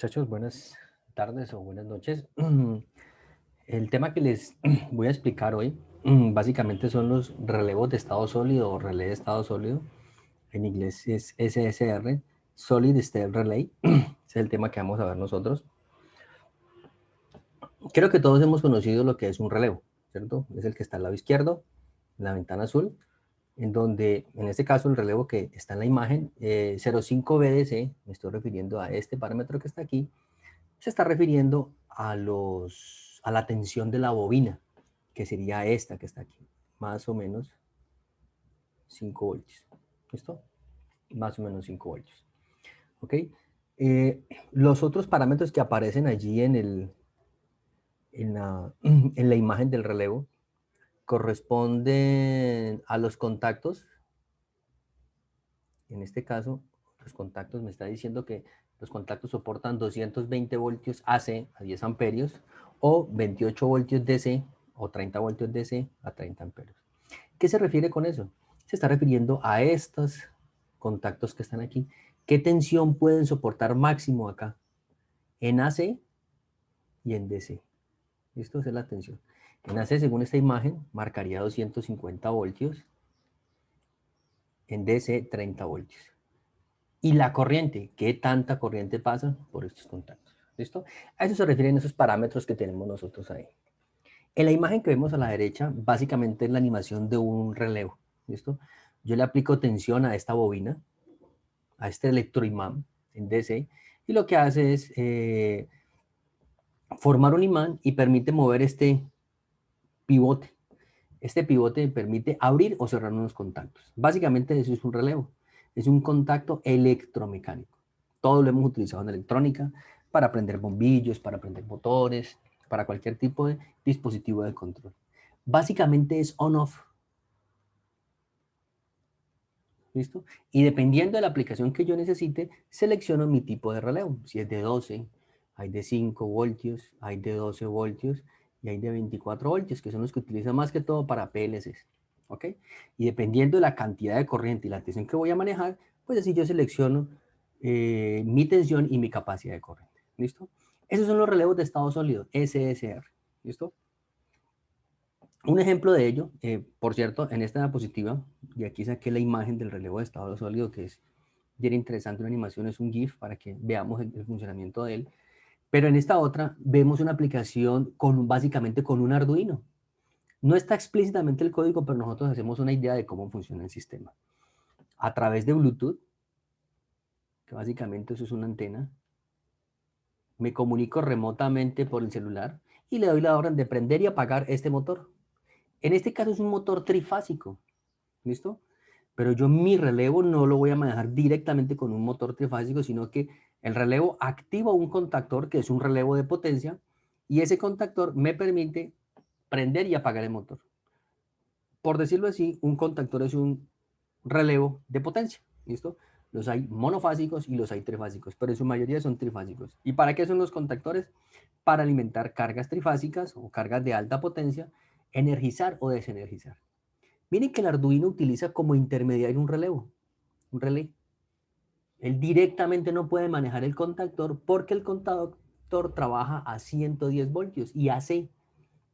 Muchachos, buenas tardes o buenas noches. El tema que les voy a explicar hoy básicamente son los relevos de estado sólido o relé de estado sólido. En inglés es SSR, Solid State Relay. Ese es el tema que vamos a ver nosotros. Creo que todos hemos conocido lo que es un relevo, ¿cierto? Es el que está al lado izquierdo, en la ventana azul, en donde, en este caso, el relevo que está en la imagen, 0,5 BDC, me estoy refiriendo a este parámetro que está aquí, se está refiriendo a la tensión de la bobina, que sería esta que está aquí, más o menos 5 voltios. ¿Listo? Más o menos 5 voltios. ¿Ok? Los otros parámetros que aparecen allí en la imagen del relevo corresponden a los contactos. En este caso, los contactos me está diciendo que los contactos soportan 220 voltios AC a 10 amperios o 28 voltios DC o 30 voltios DC a 30 amperios. ¿Qué se refiere con eso? Se está refiriendo a estos contactos que están aquí. ¿Qué tensión pueden soportar máximo acá? En AC y en DC. ¿Listo? Esa es la tensión. En AC, según esta imagen, marcaría 250 voltios. En DC, 30 voltios. Y la corriente, ¿qué tanta corriente pasa por estos contactos? ¿Listo? A eso se refieren esos parámetros que tenemos nosotros ahí. En la imagen que vemos a la derecha, básicamente es la animación de un relevo. ¿Listo? Yo le aplico tensión a esta bobina, a este electroimán en DC, y lo que hace es formar un imán y permite mover este pivote. Este pivote permite abrir o cerrar unos contactos. Básicamente eso es un relevo. Es un contacto electromecánico. Todo lo hemos utilizado en electrónica para prender bombillos, para prender motores, para cualquier tipo de dispositivo de control. Básicamente es on-off. ¿Listo? Y dependiendo de la aplicación que yo necesite, selecciono mi tipo de relevo. Si es de 12, hay de 5 voltios, hay de 12 voltios y hay de 24 voltios, que son los que utilizan más que todo para PLCs. ¿Ok? Y dependiendo de la cantidad de corriente y la tensión que voy a manejar, pues así yo selecciono mi tensión y mi capacidad de corriente. ¿Listo? Esos son los relevos de estado sólido, SSR. ¿Listo? Un ejemplo de ello, por cierto, en esta diapositiva, y aquí saqué la imagen del relevo de estado sólido, que es bien interesante, una animación, es un GIF para que veamos el funcionamiento de él. Pero en esta otra vemos una aplicación básicamente con un Arduino. No está explícitamente el código, pero nosotros hacemos una idea de cómo funciona el sistema. A través de Bluetooth, que básicamente eso es una antena, me comunico remotamente por el celular y le doy la orden de prender y apagar este motor. En este caso es un motor trifásico. ¿Listo? Pero yo mi relevo no lo voy a manejar directamente con un motor trifásico, sino que el relevo activa un contactor que es un relevo de potencia y ese contactor me permite prender y apagar el motor. Por decirlo así, un contactor es un relevo de potencia. ¿Listo? Los hay monofásicos y los hay trifásicos, pero en su mayoría son trifásicos. ¿Y para qué son los contactores? Para alimentar cargas trifásicas o cargas de alta potencia, energizar o desenergizar. Miren que el Arduino utiliza como intermediario un relevo, un relé. Él directamente no puede manejar el contactor porque el contactor trabaja a 110 voltios y AC,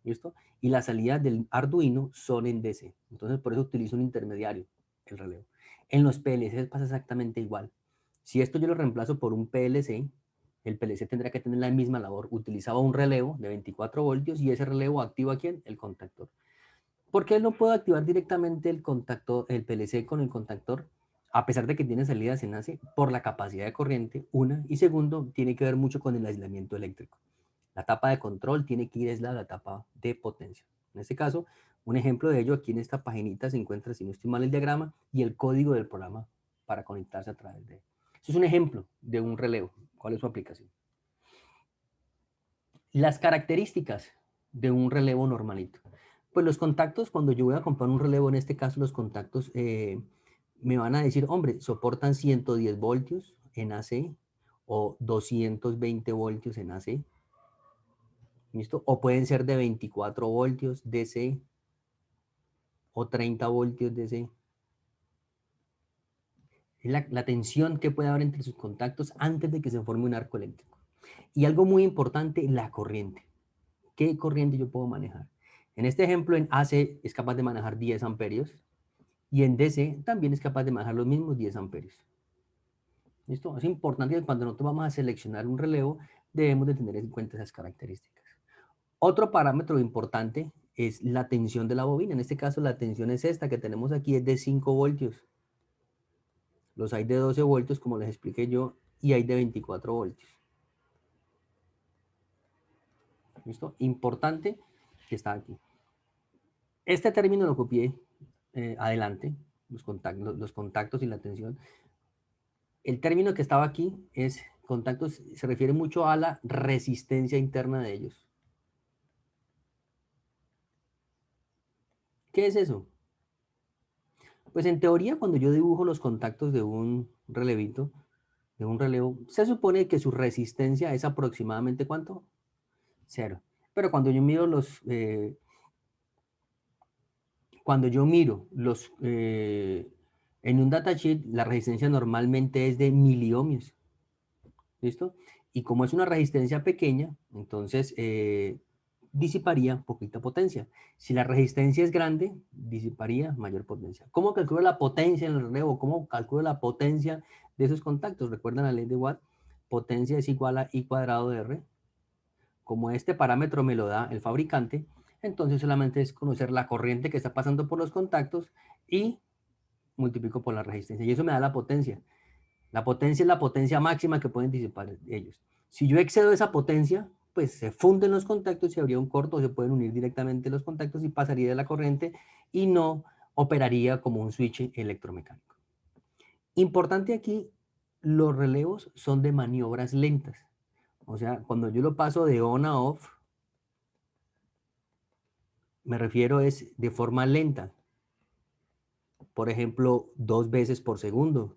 ¿listo? Y las salidas del Arduino son en DC. Entonces, por eso utiliza un intermediario, el relevo. En los PLCs pasa exactamente igual. Si esto yo lo reemplazo por un PLC, el PLC tendrá que tener la misma labor. Utilizaba un relevo de 24 voltios y ese relevo activa ¿a quién? El contactor. ¿Por qué no puedo activar directamente el contactor, el PLC con el contactor? A pesar de que tiene salidas en AC, por la capacidad de corriente, una, y segundo, tiene que ver mucho con el aislamiento eléctrico. La tapa de control tiene que ir aislada a la tapa de potencia. En este caso, un ejemplo de ello, aquí en esta paginita se encuentra, si no estoy mal, el diagrama y el código del programa para conectarse a través de él. Eso es un ejemplo de un relevo. ¿Cuál es su aplicación? Las características de un relevo normalito. Pues los contactos, cuando yo voy a comprar un relevo, en este caso los contactos me van a decir, hombre, soportan 110 voltios en AC o 220 voltios en AC, ¿listo? O pueden ser de 24 voltios DC o 30 voltios DC. Es la tensión que puede haber entre sus contactos antes de que se forme un arco eléctrico. Y algo muy importante, la corriente. ¿Qué corriente yo puedo manejar? En este ejemplo, en AC es capaz de manejar 10 amperios y en DC también es capaz de manejar los mismos 10 amperios. ¿Listo? Es importante que cuando nosotros vamos a seleccionar un relevo, debemos de tener en cuenta esas características. Otro parámetro importante es la tensión de la bobina. En este caso, la tensión es esta que tenemos aquí, es de 5 voltios. Los hay de 12 voltios, como les expliqué yo, y hay de 24 voltios. ¿Listo? Importante que está aquí. Este término lo copié adelante, los contactos y la tensión. El término que estaba aquí es contactos, se refiere mucho a la resistencia interna de ellos. ¿Qué es eso? Pues en teoría, cuando yo dibujo los contactos de un relevito, de un relevo, se supone que su resistencia es aproximadamente ¿cuánto? 0. Pero cuando yo miro en un datasheet, la resistencia normalmente es de miliohmios. ¿Listo? Y como es una resistencia pequeña, entonces disiparía poquita potencia. Si la resistencia es grande, disiparía mayor potencia. ¿Cómo calculo la potencia en el relevo? ¿Cómo calculo la potencia de esos contactos? ¿Recuerdan la ley de Watt? Potencia es igual a I cuadrado de R. Como este parámetro me lo da el fabricante, entonces solamente es conocer la corriente que está pasando por los contactos y multiplico por la resistencia. Y eso me da la potencia. La potencia es la potencia máxima que pueden disipar ellos. Si yo excedo esa potencia, pues se funden los contactos y habría un corto, se pueden unir directamente los contactos y pasaría de la corriente y no operaría como un switch electromecánico. Importante aquí, los relevos son de maniobras lentas. O sea, cuando yo lo paso de on a off, me refiero es de forma lenta. Por ejemplo, 2 veces por segundo,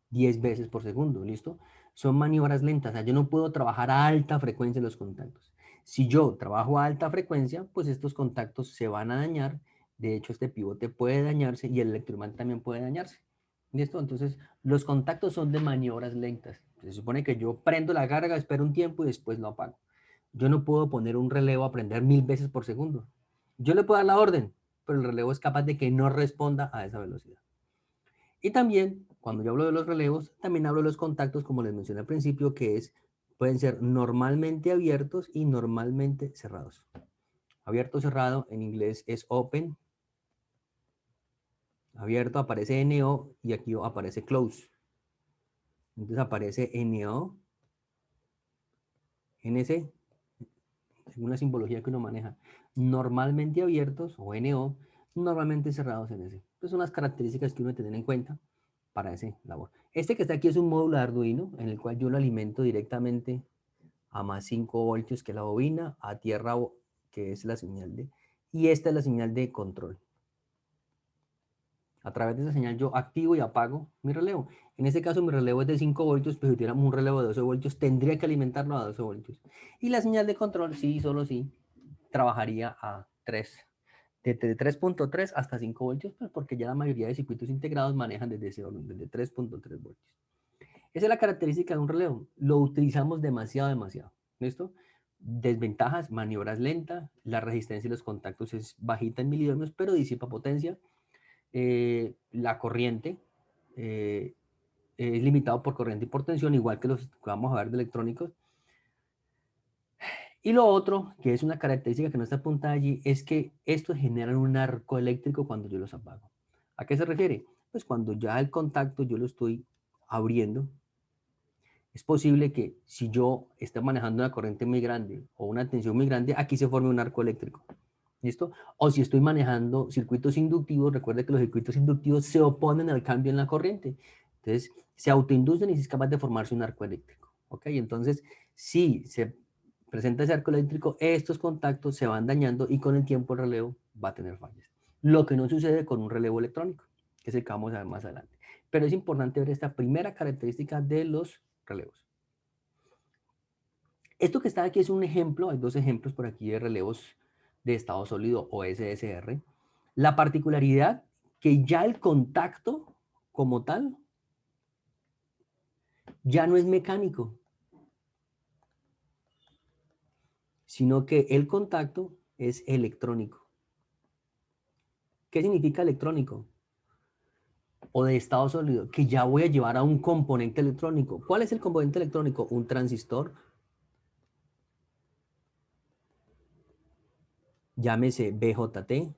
10 veces por segundo, ¿listo? Son maniobras lentas, o sea, yo no puedo trabajar a alta frecuencia los contactos. Si yo trabajo a alta frecuencia, pues estos contactos se van a dañar. De hecho, este pivote puede dañarse y el electroimán también puede dañarse. ¿Listo? Entonces, los contactos son de maniobras lentas. Se supone que yo prendo la carga, espero un tiempo y después lo apago. Yo no puedo poner un relevo a prender 1000 veces por segundo. Yo le puedo dar la orden, pero el relevo es capaz de que no responda a esa velocidad. Y también, cuando yo hablo de los relevos, también hablo de los contactos, como les mencioné al principio, pueden ser normalmente abiertos y normalmente cerrados. Abierto cerrado en inglés es open. Abierto aparece NO y aquí aparece close. Entonces aparece NO, NC, según la simbología que uno maneja. Normalmente abiertos o NO, normalmente cerrados NC. Entonces son las características que uno debe tener en cuenta para ese labor. Este que está aquí es un módulo de Arduino en el cual yo lo alimento directamente a más 5 voltios que la bobina, a tierra que es la señal de, y esta es la señal de control. A través de esa señal yo activo y apago mi relevo. En este caso mi relevo es de 5 voltios, pero si tuviéramos un relevo de 12 voltios tendría que alimentarlo a 12 voltios. Y la señal de control, sí, solo sí, trabajaría a 3. Desde 3.3 hasta 5 voltios, pues porque ya la mayoría de circuitos integrados manejan desde 3.3 voltios. Esa es la característica de un relevo. Lo utilizamos demasiado, demasiado. ¿Listo? Desventajas, maniobras lentas, la resistencia de los contactos es bajita en miliohmios, pero disipa potencia. La corriente es limitado por corriente y por tensión, igual que los que vamos a ver de electrónicos. Y lo otro, que es una característica que no está apuntada allí, es que estos generan un arco eléctrico cuando yo los apago. ¿A qué se refiere? Pues cuando ya el contacto yo lo estoy abriendo, es posible que si yo esté manejando una corriente muy grande o una tensión muy grande, aquí se forme un arco eléctrico. ¿Listo? O si estoy manejando circuitos inductivos, recuerde que los circuitos inductivos se oponen al cambio en la corriente. Entonces, se autoinducen y es capaz de formarse un arco eléctrico. ¿Ok? Entonces, si se presenta ese arco eléctrico, estos contactos se van dañando y con el tiempo el relevo va a tener fallas. Lo que no sucede con un relevo electrónico, que es el que vamos a ver más adelante. Pero es importante ver esta primera característica de los relevos. Esto que está aquí es un ejemplo, hay dos ejemplos por aquí de relevos de estado sólido o SSR. La particularidad que ya el contacto como tal ya no es mecánico. sino que el contacto es electrónico. ¿Qué significa electrónico? O de estado sólido, que ya voy a llevar a un componente electrónico. ¿Cuál es el componente electrónico? Un transistor, llámese BJT,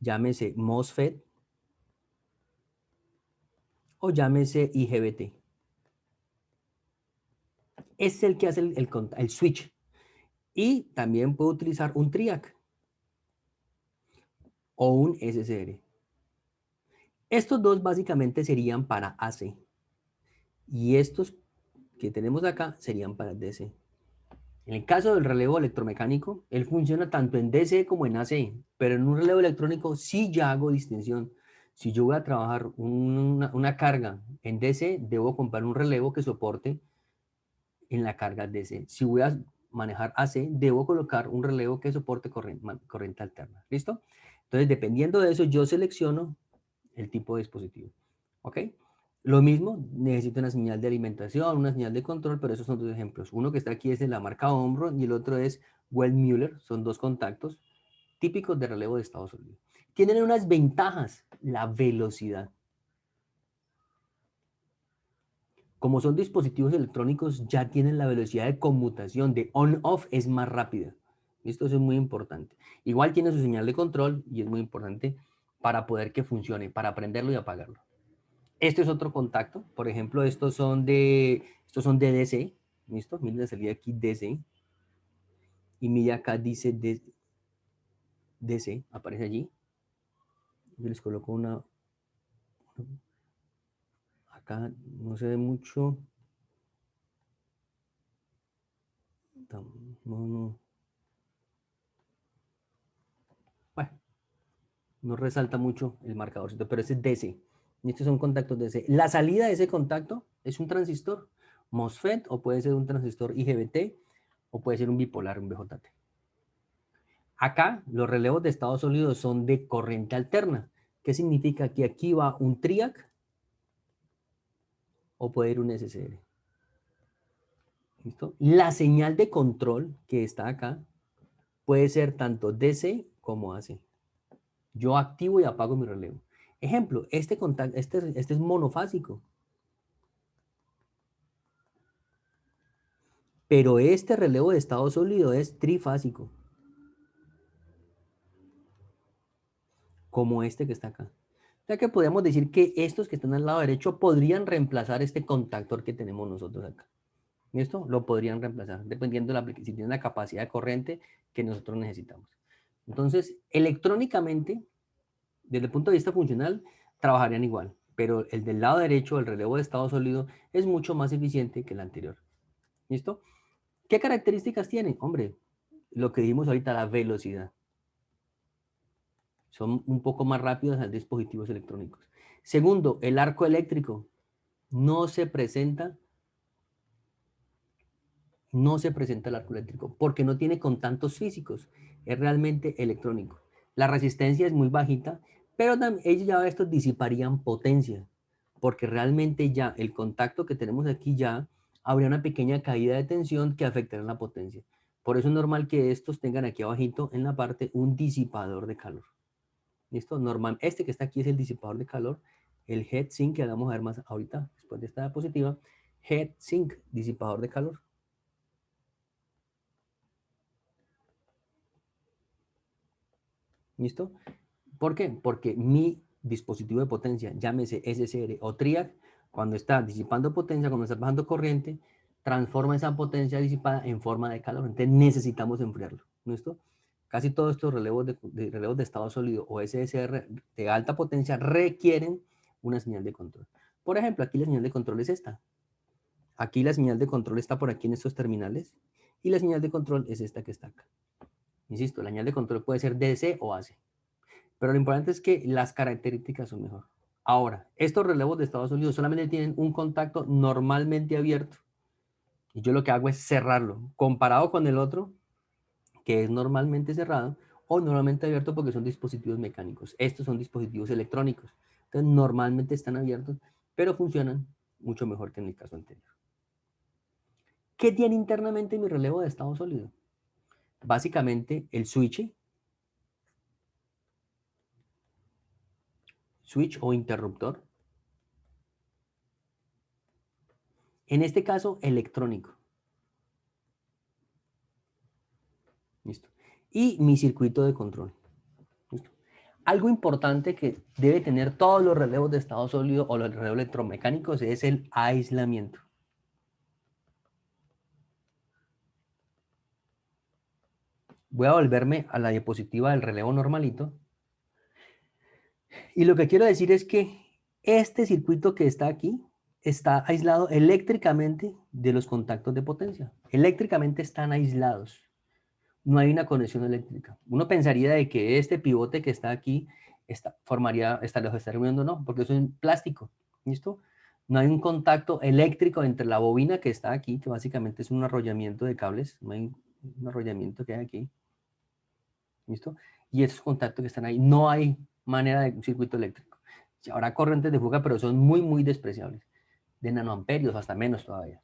llámese MOSFET o llámese IGBT. Es el que hace el switch. Y también puedo utilizar un TRIAC o un SSR. Estos dos básicamente serían para AC. Y estos que tenemos acá serían para DC. En el caso del relevo electromecánico, él funciona tanto en DC como en AC, pero en un relevo electrónico sí ya hago distinción. Si yo voy a trabajar una carga en DC, debo comprar un relevo que soporte en la carga DC. Si voy a manejar AC, debo colocar un relevo que soporte corriente alterna. ¿Listo? Entonces, dependiendo de eso, yo selecciono el tipo de dispositivo. ¿Ok? Lo mismo, necesito una señal de alimentación, una señal de control, pero esos son dos ejemplos. Uno que está aquí es de la marca Omron y el otro es Well-Müller. Son dos contactos típicos de relevo de estado sólido. Tienen unas ventajas, la velocidad. Como son dispositivos electrónicos, ya tienen la velocidad de conmutación de on-off es más rápida. Esto es muy importante. Igual tiene su señal de control y es muy importante para poder que funcione, para prenderlo y apagarlo. Este es otro contacto. Por ejemplo, estos son de DC. ¿Listo? Miren la salida aquí DC. Y mire acá dice DC. Aparece allí. Yo les coloco una. Acá no se ve mucho. No. Bueno, no resalta mucho el marcadorcito, pero ese es DC. Y estos son contactos DC. La salida de ese contacto es un transistor MOSFET o puede ser un transistor IGBT o puede ser un bipolar, un BJT. Acá los relevos de estado sólido son de corriente alterna. ¿Qué significa? Que aquí va un TRIAC o puede ir un SSR. ¿Listo? La señal de control que está acá puede ser tanto DC como AC. Yo activo y apago mi relevo. Ejemplo, este es monofásico. Pero este relevo de estado sólido es trifásico. Como este que está acá. O sea que podríamos decir que estos que están al lado derecho podrían reemplazar este contactor que tenemos nosotros acá. ¿Listo? Lo podrían reemplazar, dependiendo de si tienen la capacidad de corriente que nosotros necesitamos. Entonces, electrónicamente, desde el punto de vista funcional, trabajarían igual, pero el del lado derecho, el relevo de estado sólido, es mucho más eficiente que el anterior. ¿Listo? ¿Qué características tiene? Hombre, lo que dijimos ahorita, la velocidad. Son un poco más rápidos a dispositivos electrónicos. Segundo, el arco eléctrico no se presenta el arco eléctrico porque no tiene contactos físicos, es realmente electrónico. La resistencia es muy bajita, pero ellos ya estos disiparían potencia, porque realmente ya el contacto que tenemos aquí ya habría una pequeña caída de tensión que afectará la potencia. Por eso es normal que estos tengan aquí abajito en la parte un disipador de calor. ¿Listo? Normal, este que está aquí es el disipador de calor, el heatsink que vamos a ver más ahorita, después de esta diapositiva, heatsink, disipador de calor. ¿Listo? ¿Por qué? Porque mi dispositivo de potencia, llámese SSR o TRIAC, cuando está disipando potencia, cuando está bajando corriente, transforma esa potencia disipada en forma de calor. Entonces necesitamos enfriarlo. ¿Listo? Casi todos estos relevos de estado sólido o SSR de alta potencia requieren una señal de control. Por ejemplo, aquí la señal de control es esta. Aquí la señal de control está por aquí en estos terminales y la señal de control es esta que está acá. Insisto, la señal de control puede ser DC o AC. Pero lo importante es que las características son mejor. Ahora, estos relevos de Estados Unidos solamente tienen un contacto normalmente abierto. Y yo lo que hago es cerrarlo, comparado con el otro, que es normalmente cerrado o normalmente abierto porque son dispositivos mecánicos. Estos son dispositivos electrónicos. Entonces, normalmente están abiertos, pero funcionan mucho mejor que en el caso anterior. ¿Qué tiene internamente mi relevo de estado sólido? básicamente el switch o interruptor, en este caso electrónico. ¿Listo? Y mi circuito de control. ¿Listo? Algo importante que debe tener todos los relevos de estado sólido o los relevos electromecánicos es el aislamiento. Voy a volverme a la diapositiva del relevo normalito. Y lo que quiero decir es que este circuito que está aquí está aislado eléctricamente de los contactos de potencia. Eléctricamente están aislados. No hay una conexión eléctrica. Uno pensaría de que este pivote que está aquí los estaría uniendo, no, porque eso es plástico. ¿Listo? No hay un contacto eléctrico entre la bobina que está aquí, que básicamente es un arrollamiento de cables. No hay un arrollamiento que hay aquí. ¿Listo? Y esos contactos que están ahí, no hay manera de un circuito eléctrico. Habrá corrientes de fuga, pero son muy, muy despreciables. De nanoamperios, hasta menos todavía.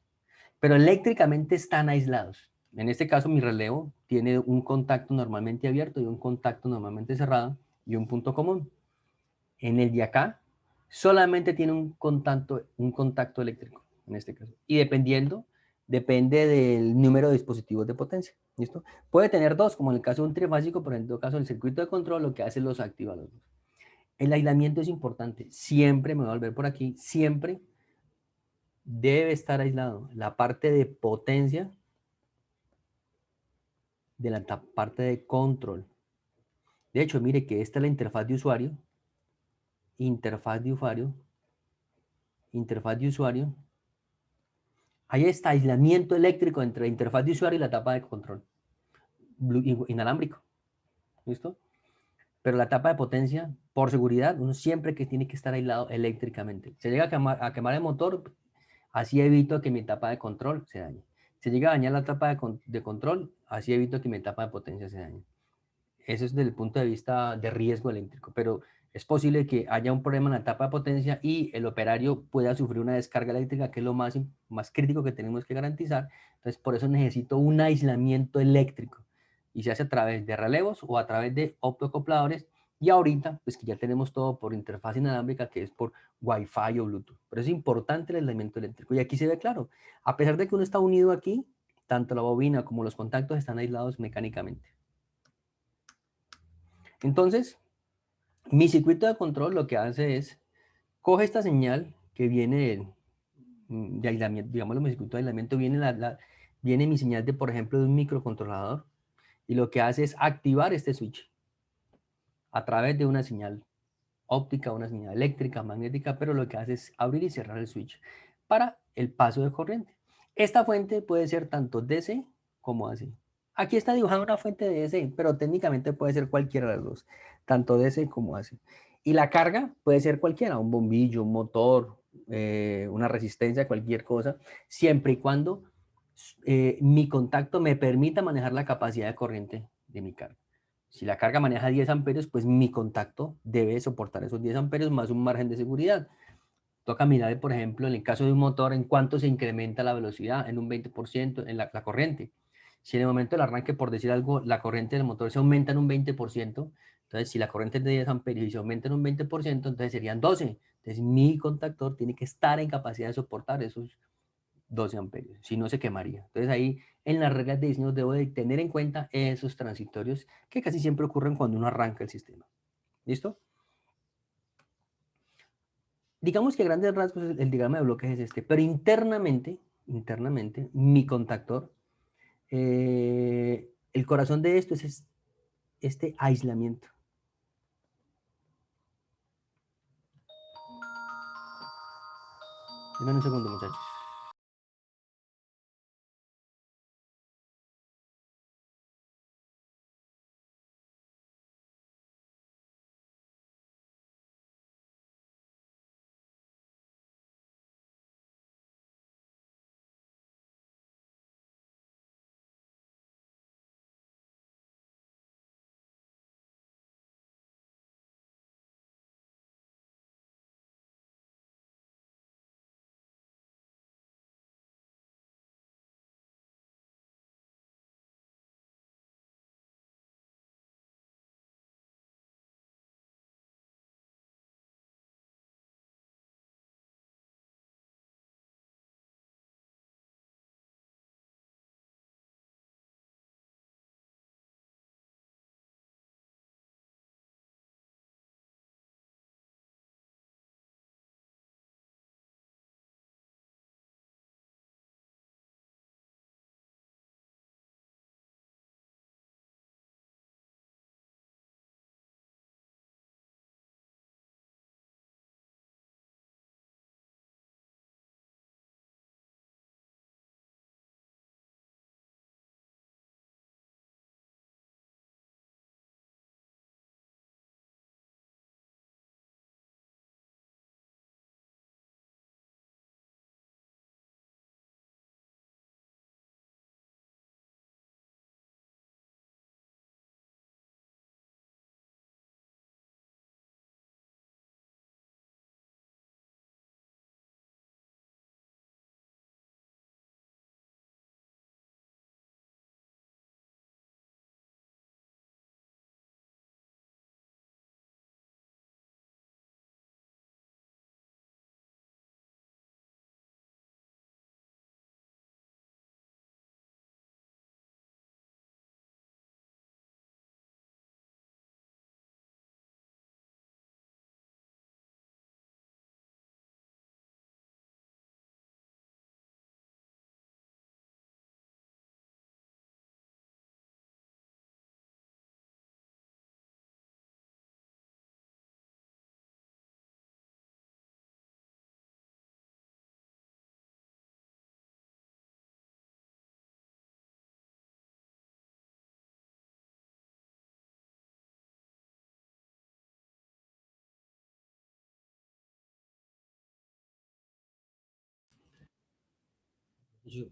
Pero eléctricamente están aislados. En este caso, mi relevo tiene un contacto normalmente abierto y un contacto normalmente cerrado y un punto común. En el de acá, solamente tiene un contacto eléctrico, en este caso. Y depende del número de dispositivos de potencia. ¿Listo? Puede tener dos, como en el caso de un trifásico, pero en todo caso el circuito de control lo que hace es los activa los dos. El aislamiento es importante. Siempre, me voy a volver por aquí, siempre debe estar aislado la parte de potencia de la parte de control. De hecho, mire que esta es la interfaz de usuario, interfaz de usuario, interfaz de usuario. Ahí está aislamiento eléctrico entre la interfaz de usuario y la tapa de control. Inalámbrico. ¿Listo? Pero la tapa de potencia, por seguridad, uno siempre que tiene que estar aislado eléctricamente. Se llega a quemar el motor, así evito que mi tapa de control se dañe. Se llega a dañar la tapa de control, así evito que mi tapa de potencia se dañe. Eso es desde el punto de vista de riesgo eléctrico, pero es posible que haya un problema en la tapa de potencia y el operario pueda sufrir una descarga eléctrica, que es lo más crítico que tenemos que garantizar. Entonces, por eso necesito un aislamiento eléctrico y se hace a través de relevos o a través de optoacopladores. Y ahorita, pues que ya tenemos todo por interfaz inalámbrica, que es por Wi-Fi o Bluetooth. Pero es importante el aislamiento eléctrico. Y aquí se ve claro, a pesar de que uno está unido aquí, tanto la bobina como los contactos están aislados mecánicamente. Entonces, mi circuito de control lo que hace es, coge esta señal que viene de aislamiento, digamos, mi circuito de aislamiento, viene mi señal de, por ejemplo, de un microcontrolador, y lo que hace es activar este switch a través de una señal óptica, una señal eléctrica, magnética, pero lo que hace es abrir y cerrar el switch para el paso de corriente. Esta fuente puede ser tanto DC como AC. Aquí está dibujada una fuente de DC, pero técnicamente puede ser cualquiera de las dos, tanto DC como AC. Y la carga puede ser cualquiera, un bombillo, un motor, una resistencia, cualquier cosa, siempre y cuando mi contacto me permita manejar la capacidad de corriente de mi carga. Si la carga maneja 10 amperios, pues mi contacto debe soportar esos 10 amperios más un margen de seguridad. Toca mirar, por ejemplo, en el caso de un motor, en cuánto se incrementa la velocidad, en un 20% en la corriente. Si en el momento del arranque, por decir algo, la corriente del motor se aumenta en un 20%, entonces si la corriente es de 10 amperios y se aumenta en un 20%, entonces serían 12. Entonces mi contactor tiene que estar en capacidad de soportar esos 12 amperios, si no se quemaría. Entonces ahí en las reglas de diseño debo de tener en cuenta esos transitorios que casi siempre ocurren cuando uno arranca el sistema. ¿Listo? Digamos que a grandes rasgos el diagrama de bloques es este, pero internamente mi contactor, el corazón de esto es este aislamiento. Denme un segundo, muchachos.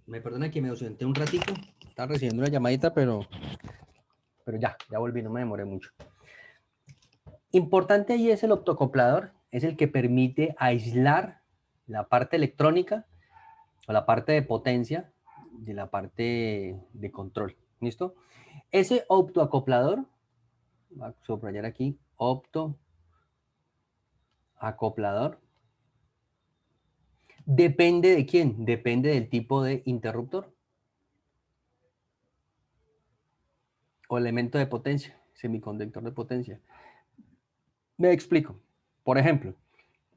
Me perdona que me ausenté un ratito. Estaba recibiendo una llamadita, pero ya volví, no me demoré mucho. Importante ahí es el optocoplador, es el que permite aislar la parte electrónica o la parte de potencia de la parte de control. ¿Listo? Ese optoacoplador, voy a subrayar aquí, optoacoplador, depende de quién, depende del tipo de interruptor o elemento de potencia, semiconductor de potencia. Me explico. Por ejemplo,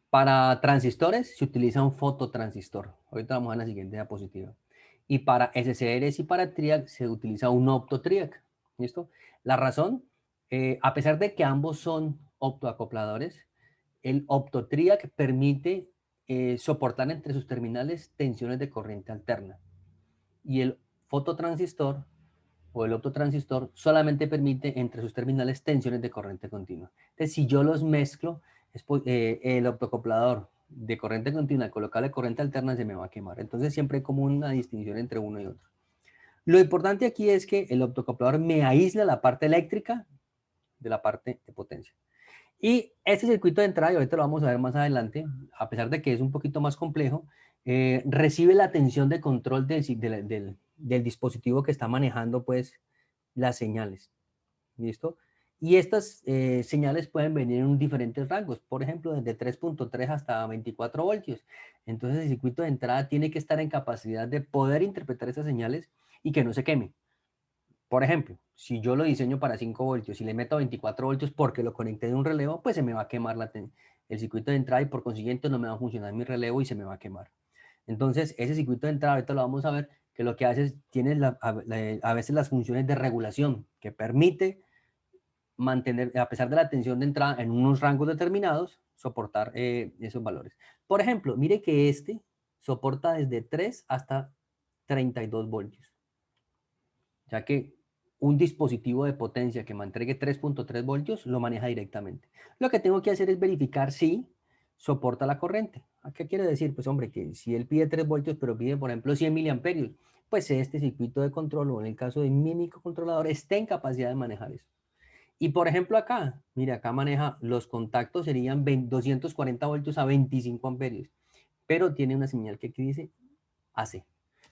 para transistores se utiliza un fototransistor. Ahorita vamos a la siguiente diapositiva. Y para SCRs y para TRIAC se utiliza un optotriac. ¿Listo? La razón, a pesar de que ambos son optoacopladores, el optotriac permite soportar entre sus terminales tensiones de corriente alterna. Y el fototransistor o el optotransistor solamente permite entre sus terminales tensiones de corriente continua. Entonces, si yo los mezclo, el optocoplador de corriente continua, colocarle corriente alterna, se me va a quemar. Entonces, siempre hay como una distinción entre uno y otro. Lo importante aquí es que el optocoplador me aísla la parte eléctrica de la parte de potencia. Y este circuito de entrada, y ahorita lo vamos a ver más adelante, a pesar de que es un poquito más complejo, recibe la tensión de control del dispositivo que está manejando pues las señales. ¿Listo? Y estas señales pueden venir en diferentes rangos, por ejemplo, desde 3.3 hasta 24 voltios. Entonces el circuito de entrada tiene que estar en capacidad de poder interpretar esas señales y que no se queme. Por ejemplo, si yo lo diseño para 5 voltios y le meto 24 voltios porque lo conecté de un relevo, pues se me va a quemar el circuito de entrada y por consiguiente no me va a funcionar mi relevo y se me va a quemar. Entonces, ese circuito de entrada, ahorita lo vamos a ver, que lo que hace es, tiene a veces las funciones de regulación, que permite mantener, a pesar de la tensión de entrada en unos rangos determinados, soportar esos valores. Por ejemplo, mire que este soporta desde 3 hasta 32 voltios, ya que un dispositivo de potencia que me entregue 3.3 voltios lo maneja directamente. Lo que tengo que hacer es verificar si soporta la corriente. ¿A qué quiere decir? Pues hombre, que si él pide 3 voltios, pero pide, por ejemplo, 100 miliamperios, pues este circuito de control, o en el caso de mi microcontrolador, esté en capacidad de manejar eso. Y por ejemplo acá, mire, acá maneja, los contactos serían 240 voltios a 25 amperios, pero tiene una señal que aquí dice AC.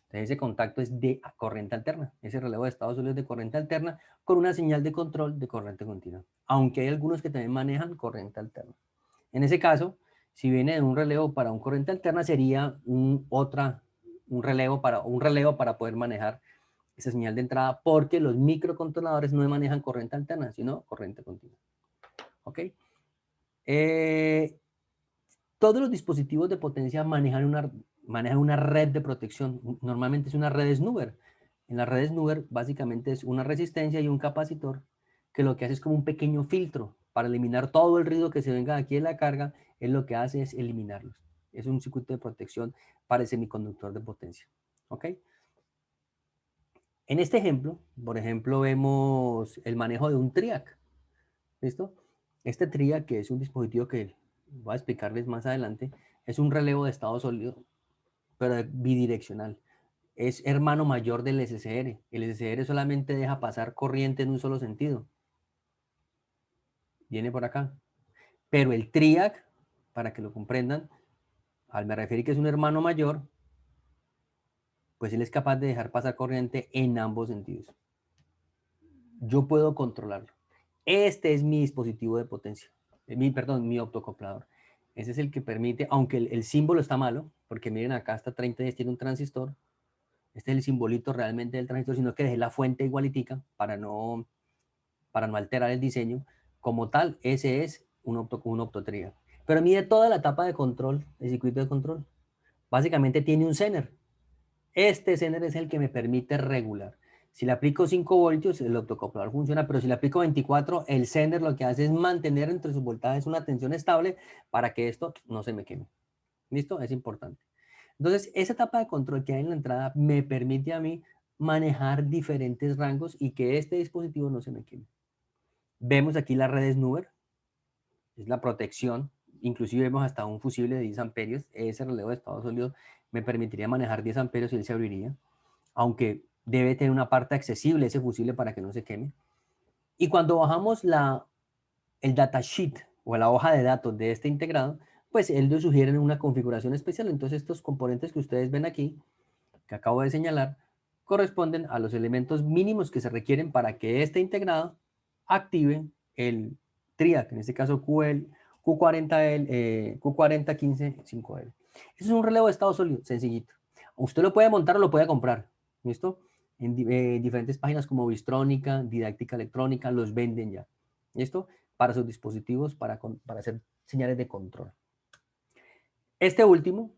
Entonces ese contacto es de corriente alterna, ese relevo de estado sólido es de corriente alterna con una señal de control de corriente continua, aunque hay algunos que también manejan corriente alterna. En ese caso, si viene de un relevo para un corriente alterna, sería un relevo para poder manejar esa señal de entrada, porque los microcontroladores no manejan corriente alterna, sino corriente continua. ¿Ok? Todos los dispositivos de potencia manejan una red de protección. Normalmente es una red snooper. En las redes snooper básicamente es una resistencia y un capacitor que lo que hace es como un pequeño filtro para eliminar todo el ruido que se venga aquí de la carga. Él lo que hace es eliminarlos. Es un circuito de protección para el semiconductor de potencia. ¿Ok? En este ejemplo, por ejemplo, vemos el manejo de un TRIAC. ¿Listo? Este TRIAC, que es un dispositivo que voy a explicarles más adelante, es un relevo de estado sólido, pero bidireccional. Es hermano mayor del SCR. El SCR solamente deja pasar corriente en un solo sentido. Viene por acá. Pero el TRIAC, para que lo comprendan, al me referir que es un hermano mayor, pues él es capaz de dejar pasar corriente en ambos sentidos. Yo puedo controlarlo. Este es mi dispositivo de potencia. Perdón, mi optocoplador. Ese es el que permite, aunque el símbolo está malo, porque miren acá hasta 3010 tiene un transistor. Este es el simbolito realmente del transistor, sino que dejé la fuente igualitica para no alterar el diseño. Como tal, ese es un optotriac. Pero mide toda la etapa de control, el circuito de control. Básicamente tiene un Zener. Este Zener es el que me permite regular. Si le aplico 5 voltios, el optocoplador funciona, pero si le aplico 24, el Zener lo que hace es mantener entre sus voltajes una tensión estable para que esto no se me queme. ¿Listo? Es importante. Entonces, esa etapa de control que hay en la entrada me permite a mí manejar diferentes rangos y que este dispositivo no se me queme. Vemos aquí la red Snooper, es la protección inclusive vemos hasta un fusible de 10 amperios, ese relevo de estado sólido me permitiría manejar 10 amperios y él se abriría, aunque debe tener una parte accesible ese fusible para que no se queme. Y cuando bajamos el datasheet o la hoja de datos de este integrado, pues él nos sugiere una configuración especial. Entonces estos componentes que ustedes ven aquí, que acabo de señalar, corresponden a los elementos mínimos que se requieren para que este integrado active el TRIAC, en este caso QL, Q40L, Q4015-5L. Eso es un relevo de estado sólido, sencillito. Usted lo puede montar o lo puede comprar, ¿listo? En diferentes páginas como Bistrónica, Didáctica Electrónica, los venden ya, ¿listo? Para sus dispositivos, para hacer señales de control. Este último,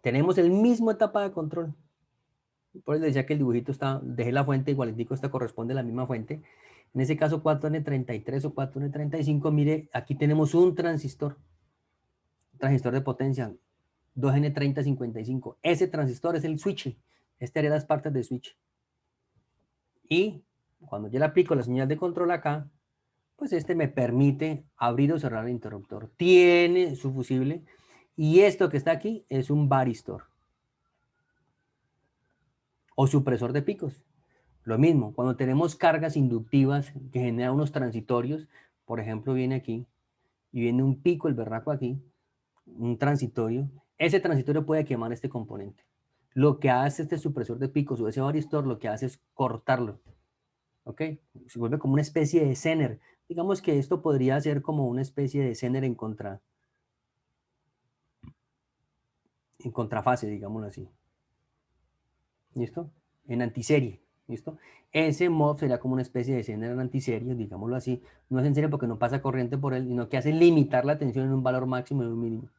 tenemos el mismo etapa de control. Por eso decía que el dibujito está, dejé la fuente igualitico, esta corresponde a la misma fuente. En ese caso 4N33 o 4N35, mire, aquí tenemos un transistor de potencia, 2N3055. Ese transistor es el switch, este haría las partes de switch. Y cuando yo le aplico la señal de control acá, pues este me permite abrir o cerrar el interruptor. Tiene su fusible y esto que está aquí es un varistor o supresor de picos. Lo mismo, cuando tenemos cargas inductivas que generan unos transitorios, por ejemplo, viene aquí y viene un pico, el berraco aquí, un transitorio, ese transitorio puede quemar este componente. Lo que hace este supresor de picos o ese varistor, lo que hace es cortarlo, ¿ok? Se vuelve como una especie de zener. Digamos que esto podría ser como una especie de zener en contrafase, digámoslo así. ¿Listo? En antiserie. ¿Listo? Ese mod sería como una especie de zener en antiserie, digámoslo así. No es en serie porque no pasa corriente por él, sino que hace limitar la tensión en un valor máximo y un mínimo.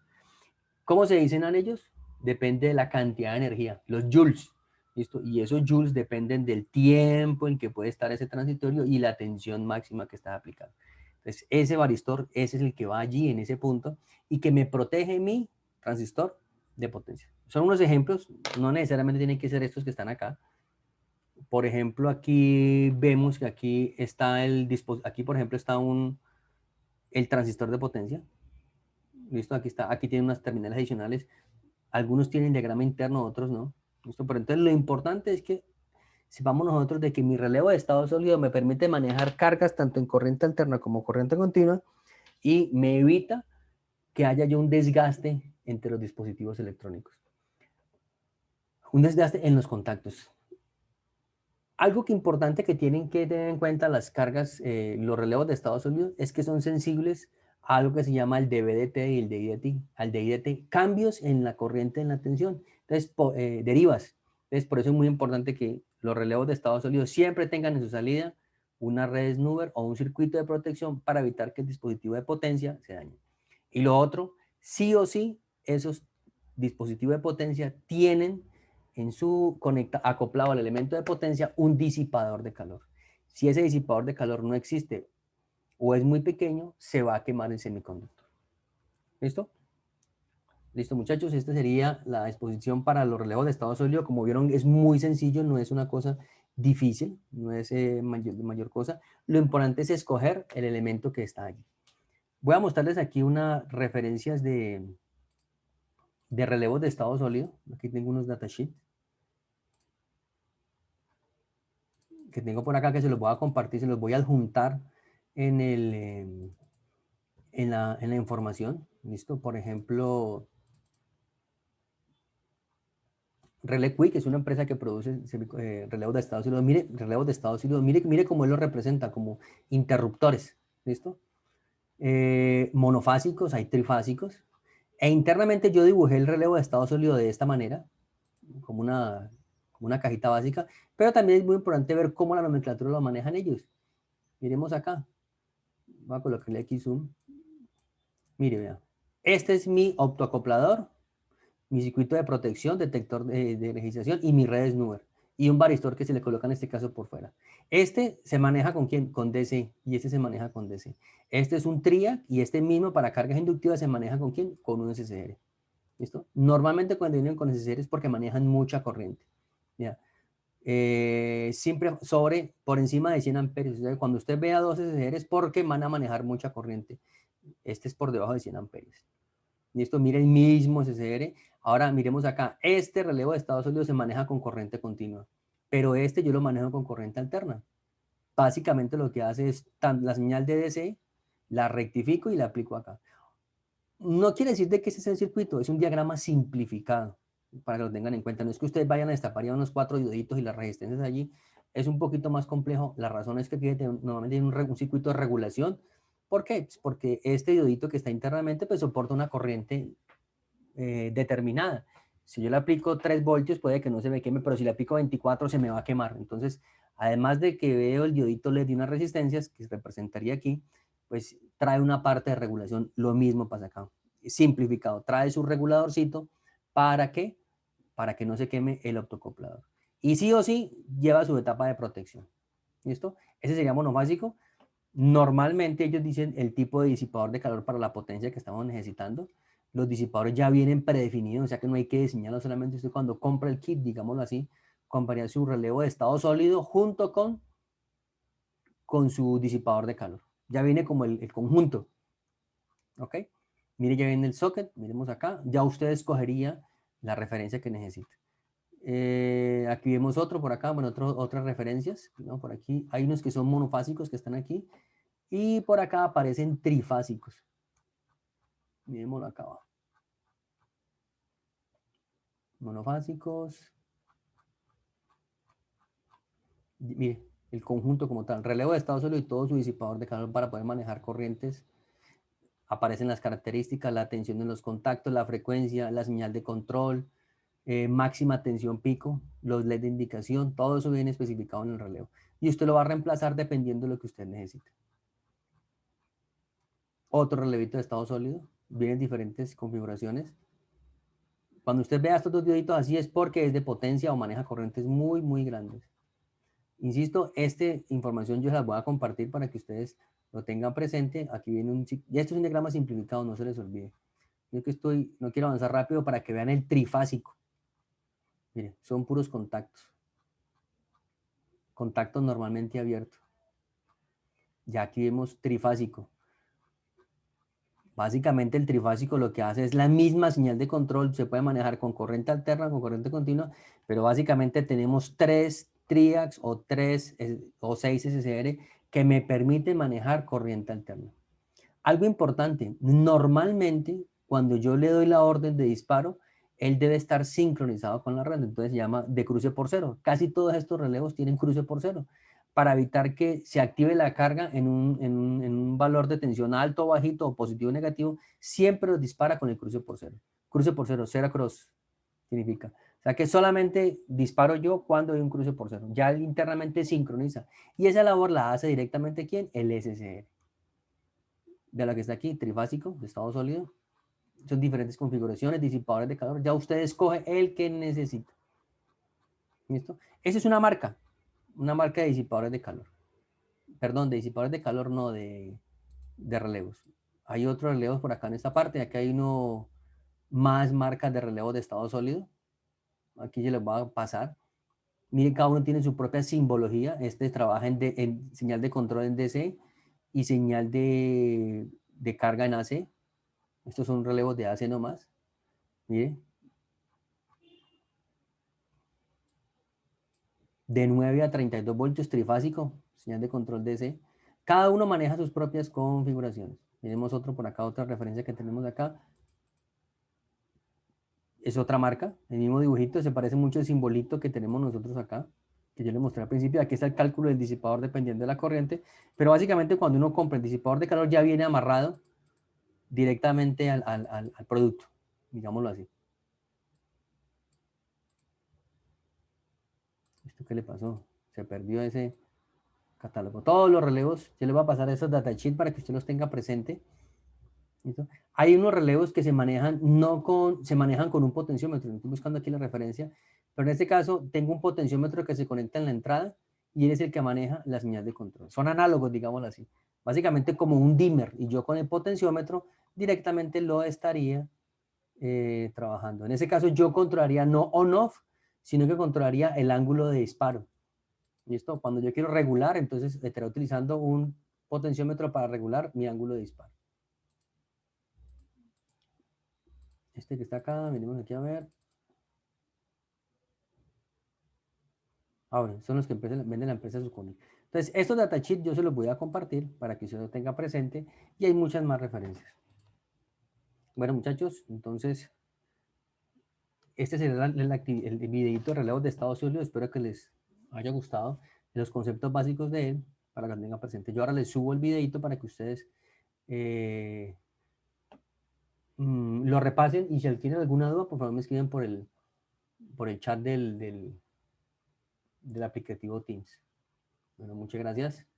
¿Cómo se dicen a ellos? Depende de la cantidad de energía, los joules. ¿Listo? Y esos joules dependen del tiempo en que puede estar ese transitorio y la tensión máxima que está aplicada. Entonces, ese varistor, ese es el que va allí en ese punto y que me protege mi transistor de potencia. Son unos ejemplos, no necesariamente tienen que ser estos que están acá. Por ejemplo, aquí vemos que aquí está aquí por ejemplo está el transistor de potencia. ¿Listo? Aquí está, aquí tiene unas terminales adicionales. Algunos tienen diagrama interno, otros no. ¿Listo? Pero entonces lo importante es que sepamos nosotros de que mi relevo de estado sólido me permite manejar cargas tanto en corriente alterna como corriente continua y me evita que haya yo un desgaste entre los dispositivos electrónicos. Un desgaste en los contactos. Algo que importante que tienen que tener en cuenta las cargas, los relevos de estado sólido, es que son sensibles a algo que se llama el DVDT y el DIDT. Al DIDT, cambios en la corriente en la tensión. Entonces, derivas. Entonces, por eso es muy importante que los relevos de estado sólido siempre tengan en su salida una red snubber o un circuito de protección para evitar que el dispositivo de potencia se dañe. Y lo otro, sí o sí, esos dispositivos de potencia tienen en su acoplado al elemento de potencia un disipador de calor. Si ese disipador de calor no existe o es muy pequeño, se va a quemar el semiconductor. ¿Listo? Listo, muchachos, esta sería la exposición para los relevos de estado sólido. Como vieron, es muy sencillo, no es una cosa difícil, no es mayor cosa. Lo importante es escoger el elemento que está allí. Voy a mostrarles aquí unas referencias de relevos de estado sólido. Aquí tengo unos datasheets que tengo por acá que se los voy a compartir, se los voy a adjuntar en, en la información. ¿Listo? Por ejemplo, Relay Quick es una empresa que produce relevos de estado sólido. Mire, relevos de estado sólido. Mire cómo él lo representa, como interruptores. ¿Listo? Monofásicos, hay trifásicos. E internamente yo dibujé el relevo de estado sólido de esta manera, como una cajita básica, pero también es muy importante ver cómo la nomenclatura lo manejan ellos. Miremos acá. Voy a colocarle aquí zoom. Mire, vea. Este es mi optoacoplador, mi circuito de protección, detector de registración y mi red snubber. Y un varistor que se le coloca en este caso por fuera. Este se maneja con quién? Con DC y este se maneja con DC. Este es un TRIAC y este mismo para cargas inductivas se maneja con quién? Con un SCR. ¿Listo? Normalmente cuando vienen con SCR es porque manejan mucha corriente. ¿Ya? Siempre por encima de 100 amperios. O sea, cuando usted vea 2 SCR es porque van a manejar mucha corriente. Este es por debajo de 100 amperios. Listo, mire el mismo SCR. Ahora miremos acá. Este relevo de estado sólido se maneja con corriente continua, pero este yo lo manejo con corriente alterna. Básicamente lo que hace es la señal de DC, la rectifico y la aplico acá. No quiere decir de que ese es el circuito, es un diagrama simplificado, para que lo tengan en cuenta. No es que ustedes vayan a destapar ya unos 4 dioditos y las resistencias allí, es un poquito más complejo. La razón es que normalmente hay un circuito de regulación. ¿Por qué? Pues porque este diodito que está internamente pues soporta una corriente determinada. Si yo le aplico 3 voltios puede que no se me queme, pero si le aplico 24 se me va a quemar. Entonces, además de que veo el diodito LED de unas resistencias, que representaría aquí, pues trae una parte de regulación. Lo mismo pasa acá. Simplificado, trae su reguladorcito. ¿Para qué? Para que no se queme el optocoplador. Y sí o sí lleva su etapa de protección. ¿Listo? Ese sería monofásico. Normalmente ellos dicen el tipo de disipador de calor para la potencia que estamos necesitando. Los disipadores ya vienen predefinidos, o sea que no hay que diseñarlo, solamente usted cuando compra el kit, digámoslo así, compraría su relevo de estado sólido junto con su disipador de calor. Ya viene como el conjunto. ¿Ok? Mire, ya viene el socket, miremos acá. Ya usted escogería la referencia que necesita. Aquí vemos otro por acá, bueno, otras referencias, ¿no? Por aquí hay unos que son monofásicos que están aquí. Y por acá aparecen trifásicos. Miremoslo acá abajo. Monofásicos. Mire, el conjunto como tal. Relevo de estado sólido y todo su disipador de calor para poder manejar corrientes. Aparecen las características, la tensión en los contactos, la frecuencia, la señal de control, máxima tensión pico, los LED de indicación, todo eso viene especificado en el relevo. Y usted lo va a reemplazar dependiendo de lo que usted necesite. Otro relevito de estado sólido, vienen diferentes configuraciones. Cuando usted vea estos dos dioditos así es porque es de potencia o maneja corrientes muy, muy grandes. Insisto, esta información yo la voy a compartir para que ustedes lo tengan presente. Aquí viene y esto es un diagrama simplificado, no se les olvide. Yo que no quiero avanzar rápido para que vean el trifásico. Miren, son puros contactos. Contactos normalmente abiertos. Ya aquí vemos trifásico. Básicamente el trifásico lo que hace es la misma señal de control, se puede manejar con corriente alterna, con corriente continua, pero básicamente tenemos 3 triacs o 6 SCR que me permiten manejar corriente alterna. Algo importante, normalmente cuando yo le doy la orden de disparo, él debe estar sincronizado con la red, entonces se llama de cruce por cero. Casi todos estos relevos tienen cruce por cero, para evitar que se active la carga en un valor de tensión alto o bajito, o positivo o negativo, siempre los dispara con el cruce por cero. Cruce por cero, cero cross significa. O sea que solamente disparo yo cuando hay un cruce por cero. Ya internamente sincroniza. Y esa labor la hace directamente ¿quién? El SCR. De la que está aquí, trifásico, de estado sólido. Son diferentes configuraciones, disipadores de calor. Ya usted escoge el que necesita. ¿Listo? Esa es una marca de disipadores de calor. Perdón, de disipadores de calor, no, de relevos. Hay otros relevos por acá en esta parte. Aquí hay uno más marcas de relevos de estado sólido. Aquí se les va a pasar. Miren, cada uno tiene su propia simbología. Este trabaja en señal de control en DC y señal de carga en AC. Estos son relevos de AC nomás. Mire. De 9 a 32 voltios trifásico, señal de control DC. Cada uno maneja sus propias configuraciones. Tenemos otro por acá, otra referencia que tenemos acá. Es otra marca, el mismo dibujito, se parece mucho al simbolito que tenemos nosotros acá, que yo le mostré al principio. Aquí está el cálculo del disipador dependiendo de la corriente, pero básicamente cuando uno compra el disipador de calor ya viene amarrado directamente al producto, digámoslo así. ¿Esto qué le pasó? Se perdió ese catálogo. Todos los relevos, yo le voy a pasar esos datasheet para que usted los tenga presente. ¿Listo? Hay unos relevos que se manejan, se manejan con un potenciómetro. Estoy buscando aquí la referencia, pero en este caso tengo un potenciómetro que se conecta en la entrada y él es el que maneja la señal de control. Son análogos, digámoslo así. Básicamente como un dimmer, y yo con el potenciómetro directamente lo estaría trabajando. En ese caso yo controlaría no on-off, sino que controlaría el ángulo de disparo. ¿Listo? Cuando yo quiero regular, entonces estaré utilizando un potenciómetro para regular mi ángulo de disparo. Este que está acá, venimos aquí a ver. Ahora, son los que venden la empresa Suconi. Entonces, estos datasheets yo se los voy a compartir para que usted lo tenga presente y hay muchas más referencias. Bueno, muchachos, entonces, este será el videito de relevos de estado sólido. Espero que les haya gustado los conceptos básicos de él para que lo tengan presente. Yo ahora les subo el videito para que ustedes lo repasen y si tienen alguna duda, por favor me escriben por el chat del aplicativo Teams. Bueno, muchas gracias.